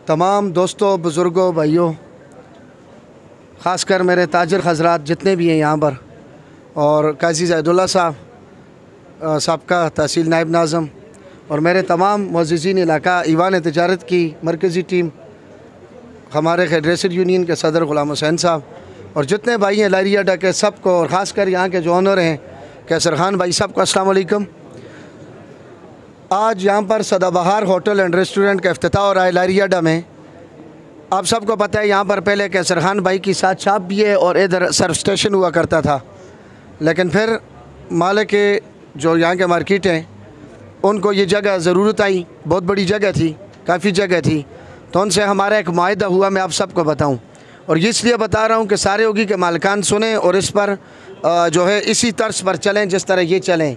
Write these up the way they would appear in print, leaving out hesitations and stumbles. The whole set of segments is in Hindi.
तमाम दोस्तों, बुज़ुर्गों, भाइयों, ख़ासकर मेरे ताजर हज़रात जितने भी हैं यहाँ पर, और काजी ज़ैदुल्ला साहब, साबका तहसील नायब नाज़म, और मेरे तमाम मुअज़्ज़िज़ीन इलाका, ईवान तिजारत की मरकज़ी टीम, हमारे हेडरेसर यूनियन के सदर ग़ुलाम हुसैन साहब, और जितने भाई हैं लारी अड्डा के सबको, और ख़ासकर यहाँ के जो ऑनर हैं कैसर खान भाई साहब को अस्सलाम वालेकुम। आज यहाँ पर सदाबहार होटल एंड रेस्टोरेंट का इफ्तिताह हो रहा है लारी अड्डा में। आप सबको पता है यहाँ पर पहले कैसर खान भाई की साथ शॉप भी है और इधर सर्व स्टेशन हुआ करता था, लेकिन फिर मालिक के जो यहाँ के मार्केट हैं उनको ये जगह ज़रूरत आई, बहुत बड़ी जगह थी, काफ़ी जगह थी, तो उनसे हमारा एक मुआहदा हुआ। मैं आप सबको बताऊँ, और ये इसलिए बता रहा हूँ कि सारे होगी के मालिकान सुने और इस पर जो है इसी तर्ज पर चलें जिस तरह ये चलें।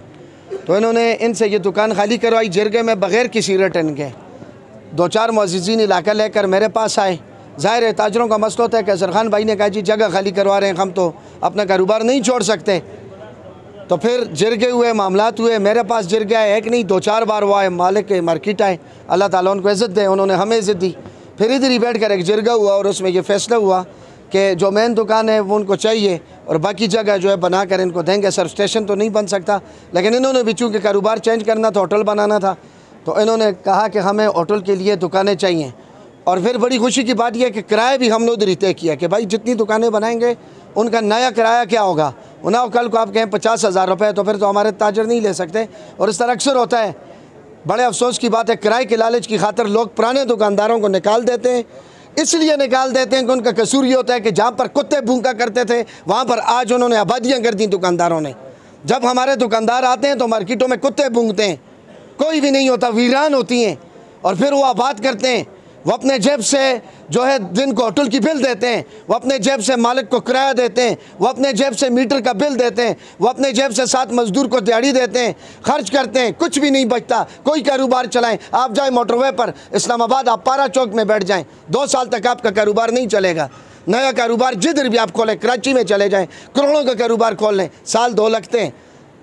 तो इन्होंने इनसे ये दुकान खाली करवाई जिरगे में बग़ैर किसी रिटर्न के। 2-4 मुअज़्ज़िज़ीन इलाका लेकर मेरे पास आए। ज़ाहिर है ताजरों का मसला होता है। कैसर खान भाई ने कहा जी जगह खाली करवा रहे हैं, हम तो अपना कारोबार नहीं छोड़ सकते। तो फिर जिरगे हुए, मामलात हुए, मेरे पास जिरगे आए, एक नहीं 2-4 बार वो आए, मालिक के मार्केट आए, अल्लाह ताला उनको इज़्ज़त दे, उन्होंने हमें इज़्ज़त दी। फिर इधर ही बैठ कर एक जिरगा हुआ और उसमें ये फ़ैसला हुआ कि जो मेन दुकान है वो उनको चाहिए और बाकी जगह जो है बना कर इनको देंगे। सर्व स्टेशन तो नहीं बन सकता, लेकिन इन्होंने भी चूँकि कारोबार चेंज करना था, होटल बनाना था, तो इन्होंने कहा कि हमें होटल के लिए दुकानें चाहिए। और फिर बड़ी खुशी की बात यह है कि किराया भी हम लोग उधर ही तय किया कि भाई जितनी दुकानें बनाएंगे उनका नया किराया क्या होगा। ना कल को आप कहें 50,000 रुपये, तो फिर तो हमारे ताजर नहीं ले सकते। और इस तरह अक्सर होता है। बड़े अफसोस की बात है, किराए के लालच की खातर लोग पुराने दुकानदारों को निकाल देते हैं। इसलिए निकाल देते हैं कि उनका कसूर ये होता है कि जहाँ पर कुत्ते भूखा करते थे वहाँ पर आज उन्होंने आबादियाँ कर दी दुकानदारों ने। जब हमारे दुकानदार आते हैं तो मार्केटों में कुत्ते भूंगते हैं, कोई भी नहीं होता, वीरान होती हैं, और फिर वो आबाद करते हैं। वो अपने जेब से जो है दिन को होटल की बिल देते हैं, वो अपने जेब से मालिक को किराया देते हैं, वो अपने जेब से मीटर का बिल देते हैं, वो अपने जेब से 7 मजदूर को दिहाड़ी देते हैं, खर्च करते हैं, कुछ भी नहीं बचता। कोई कारोबार चलाएं, आप जाए मोटरवे पर इस्लामाबाद, आप पारा चौक में बैठ जाएं, 2 साल तक आपका कारोबार नहीं चलेगा। नया कारोबार जिधर भी आप खोलें, कराची में चले जाएँ, करोड़ों का कारोबार खोल लें, साल 2 लगते हैं।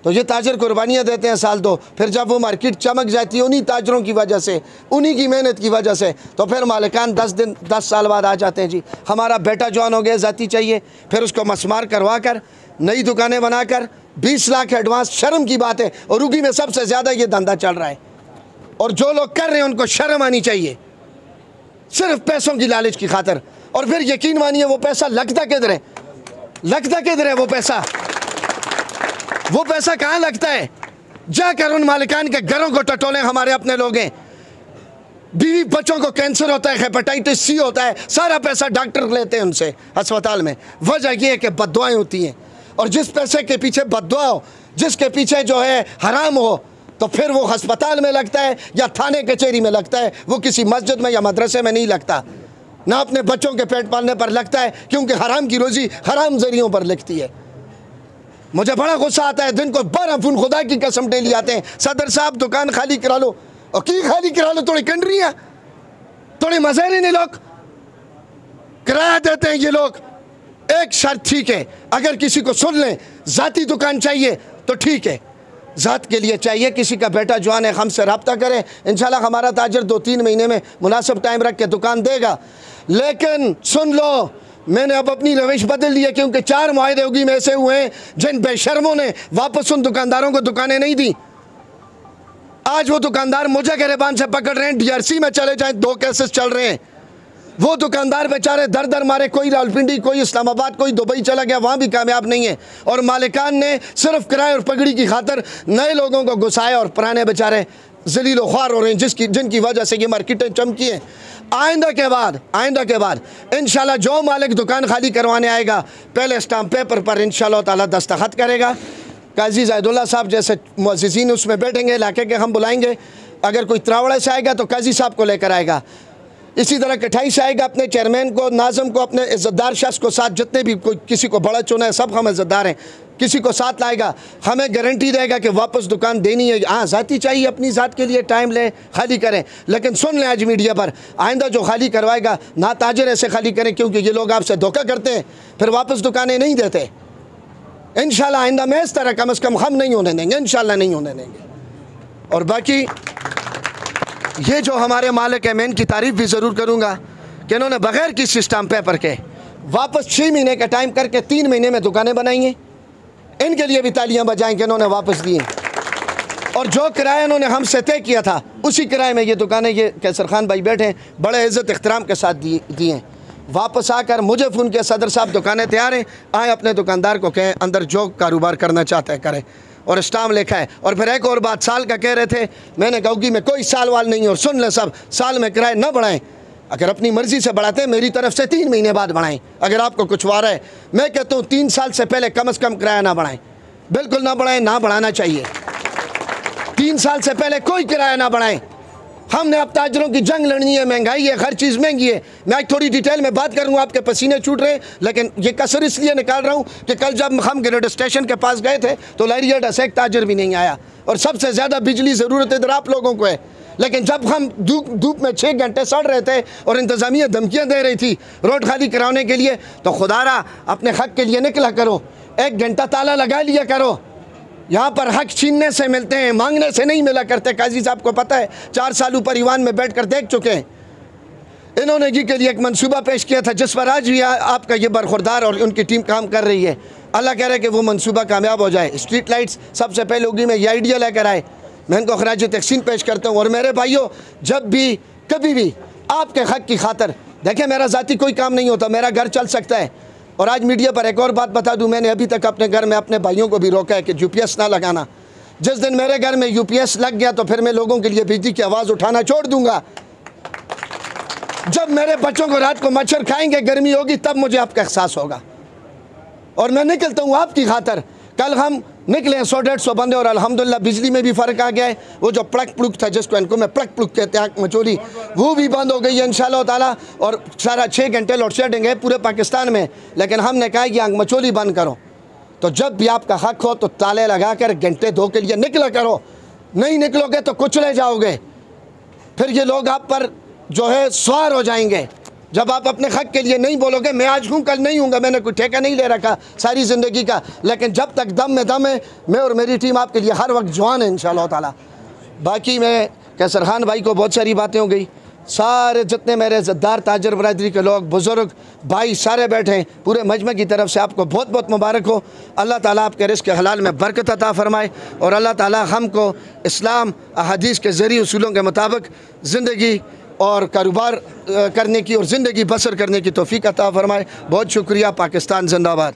तो ये ताजर कुर्बानियाँ देते हैं साल 2, फिर जब वो मार्केट चमक जाती है उन्हीं ताजरों की वजह से, उन्हीं की मेहनत की वजह से, तो फिर मालिकान 10 साल बाद आ जाते हैं जी हमारा बेटा जवान हो गया, जाती चाहिए। फिर उसको मसमार करवा कर नई दुकानें बनाकर 20 लाख एडवांस, शर्म की बात है। और उगी में सबसे ज़्यादा ये धंधा चल रहा है, और जो लोग कर रहे हैं उनको शर्म आनी चाहिए, सिर्फ पैसों की लालच की खातर। और फिर यकीन मानिए वो पैसा लगता किधर है, लगता किधर है वो पैसा कहाँ लगता है? जाकर उन मालिकान के घरों को टटोलें। हमारे अपने लोग हैं, बीवी बच्चों को कैंसर होता है, हेपेटाइटिस सी होता है, सारा पैसा डॉक्टर लेते हैं उनसे अस्पताल में। वजह यह है कि बद्दुआएं होती हैं, और जिस पैसे के पीछे बद्दुआ हो, जिसके पीछे जो है हराम हो, तो फिर वो अस्पताल में लगता है या थाने कचहरी में लगता है, वो किसी मस्जिद में या मदरसे में नहीं लगता, ना अपने बच्चों के पेट पालने पर लगता है, क्योंकि हराम की रोज़ी हराम जरियों पर लगती है। मुझे बड़ा गुस्सा आता है, दिन को 12 फून खुदा की कसम डेली आते हैं, सदर साहब दुकान खाली करा लो, और की खाली करा लो, थोड़ी कंड्रियाँ, थोड़ी मजे नहीं, लोग किराया देते हैं ये लोग। एक शर्त ठीक है, अगर किसी को सुन लें ज़ाती दुकान चाहिए तो ठीक है, ज़ात के लिए चाहिए, किसी का बेटा जवान है हमसे रब्ता करें, इंशाल्लाह हमारा ताजर 2-3 महीने में मुनासिब टाइम रख के दुकान देगा। लेकिन सुन लो, मैंने अब अपनी रविश बदल ली है, क्योंकि 4 मुआहदे होगी में ऐसे हुए हैं जिन बेशर्मों ने वापस उन दुकानदारों को दुकानें नहीं दी। आज वो दुकानदार मुझे गिरबान से पकड़ रहे हैं, DRC में चले जाएं, 2 केसेस चल रहे हैं। वो दुकानदार बेचारे दर दर मारे, कोई रावलपिंडी, कोई इस्लामाबाद, कोई दुबई चला गया, वहाँ भी कामयाब नहीं है। और मालिकान ने सिर्फ किराए और पगड़ी की खातर नए लोगों को घुसाया, और पुराने बेचारे जलील ख्वार हो रहे हैं, जिनकी वजह से ये मार्केटें चमकी हैं। आइंदा के बाद इंशाल्लाह जो मालिक दुकान खाली करवाने आएगा, पहले स्टाम्प पेपर पर इंशाल्लाह ताला दस्तखत करेगा। काजी ज़ैदुल्ला साहब जैसे मुअज़्ज़िज़ीन उसमें बैठेंगे, इलाके के हम बुलाएंगे। अगर कोई त्रावड़े से आएगा तो काजी साहब को लेकर आएगा, इसी तरह कठाई से आएगा, अपने चेयरमैन को, नाज़म को, अपने इज़्ज़तदार शख्स को साथ, जितने भी कोई किसी को बड़ा चुना है सब हम इज़्ज़तदार हैं, किसी को साथ लाएगा, हमें गारंटी देगा कि वापस दुकान देनी है। हाँ ज़ाती चाहिए, अपनी ज़ात के लिए टाइम लें, खाली करें, लेकिन सुन लें आज मीडिया पर, आइंदा जो खाली करवाएगा ना ताजर ऐसे खाली करें, क्योंकि ये लोग आपसे धोखा करते हैं, फिर वापस दुकानें नहीं देते। इंशाल्लाह आइंदा में इस तरह कम से कम हम नहीं होने देंगे, इंशाल्लाह नहीं होने देंगे। और बाकी ये जो हमारे मालिक हैं, मैं इनकी तारीफ़ भी ज़रूर करूँगा कि इन्होंने बग़ैर किसी स्टाम्प पेपर के वापस 6 महीने का टाइम करके 3 महीने में दुकानें बनाई हैं। इनके लिए भी तालियां बजाएं कि इन्होंने वापस दिए। और जो किराया इन्होंने हमसे तय किया था उसी किराए में ये दुकानें, ये कैसर खान भाई बैठे हैं, बड़े इज़्ज़त इख्तिराम के साथ दिए। वापस आकर मुझे फ़ोन किया, सदर साहब दुकानें तैयार हैं, आए अपने दुकानदार को कहें अंदर जो कारोबार करना चाहता है करे, और स्टाम्प लिखा है। और फिर एक और बात, साल का कह रहे थे, मैंने कहा कि में कोई साल वाल नहीं है, और सुन लें सब, साल में किराए न बढ़ाएं, अगर अपनी मर्ज़ी से बढ़ाते हैं मेरी तरफ से 3 महीने बाद बढ़ाएं। अगर आपको कुछ वारा है, मैं कहता हूँ 3 साल से पहले कम से कम किराया ना बढ़ाएं, बिल्कुल ना बढ़ाएं, ना बढ़ाना चाहिए। 3 साल से पहले कोई किराया ना बढ़ाएं। हमने अब ताजरों की जंग लड़नी है, महंगाई है, हर चीज़ महंगी है। मैं आज थोड़ी डिटेल में बात करूँगा, आपके पसीने छूट रहे हैं, लेकिन ये कसर इसलिए निकाल रहा हूँ कि कल जब हम ग्रेड स्टेशन के पास गए थे तो लारिया से एक ताजर भी नहीं आया, और सबसे ज़्यादा बिजली ज़रूरत इधर आप लोगों को है। लेकिन जब हम धूप में 6 घंटे सड़ रहे थे और इंतज़ामिया धमकियाँ दे रही थी रोड खाली कराने के लिए, तो खुदारा अपने हक़ के लिए निकला करो, 1 घंटा ताला लगा लिया करो। यहाँ पर हक़ छीनने से मिलते हैं, मांगने से नहीं मिला करते। काजी साहब को पता है, 4 साल ऊपर ईवान में बैठ कर देख चुके हैं। इन्होंने जी के लिए एक मंसूबा पेश किया था जिस पर आज भी आपका ये बरखुरदार और उनकी टीम काम कर रही है। अल्लाह कह रहे कि वो मंसूबा कामयाब हो जाए। स्ट्रीट लाइट्स सबसे पहले होगी, में ये आइडिया लेकर आए, मैं इनको खराज तहसीन पेश करता हूँ। और मेरे भाइयों, जब भी कभी भी आपके हक़ की खातर, देखें मेरा ज़ाती कोई काम नहीं होता, मेरा घर चल सकता है। और आज मीडिया पर एक और बात बता दूं, मैंने अभी तक अपने घर में अपने भाइयों को भी रोका है कि यूपीएस ना लगाना। जिस दिन मेरे घर में यूपीएस लग गया तो फिर मैं लोगों के लिए बिजली की आवाज़ उठाना छोड़ दूंगा। जब मेरे बच्चों को रात को मच्छर खाएंगे, गर्मी होगी, तब मुझे आपका एहसास होगा। और मैं निकलता हूँ आपकी खातर। कल हम निकले 100-150 बंदे और अल्हम्दुलिल्लाह बिजली में भी फ़र्क आ गया है। वो जो प्लग प्लुग था, जिसको इनको में प्लग प्लुग कहते हैं, मचोली, वो भी बंद हो गई है इंशाअल्लाह ताला। और सारा 6 घंटे लोड शेडिंग है पूरे पाकिस्तान में। लेकिन हमने कहा कि आग मचोली बंद करो, तो जब भी आपका हक़ हो तो ताले लगा कर घंटे 2 के लिए निकला करो। नहीं निकलोगे तो कुचले जाओगे, फिर ये लोग आप पर जो है सवार हो जाएंगे। जब आप अपने हक़ के लिए नहीं बोलोगे, मैं आज हूँ कल नहीं हूँगा, मैंने कोई ठेका नहीं ले रखा सारी ज़िंदगी का, लेकिन जब तक दम में दम है, मैं और मेरी टीम आपके लिए हर वक्त जवान है इंशाअल्लाह ताला। बाकी मैं कैसर खान भाई को बहुत सारी बातें हो गई, सारे जितने मेरे इज़्ज़तदार ताजर बरादरी के लोग, बुज़ुर्ग भाई सारे बैठे हैं, पूरे मजमे की तरफ से आपको बहुत बहुत मुबारक हो। अल्लाह ताला आपके रिज़्क़ के हलाल में बरकत अता फ़रमाए, और अल्लाह ताला हमको इस्लाम अहादीस के ज़रिए उसूलों के मुताबिक ज़िंदगी और कारोबार करने की और ज़िंदगी बसर करने की तौफ़ीक़ अता फ़रमाए। बहुत शुक्रिया। पाकिस्तान ज़िंदाबाद।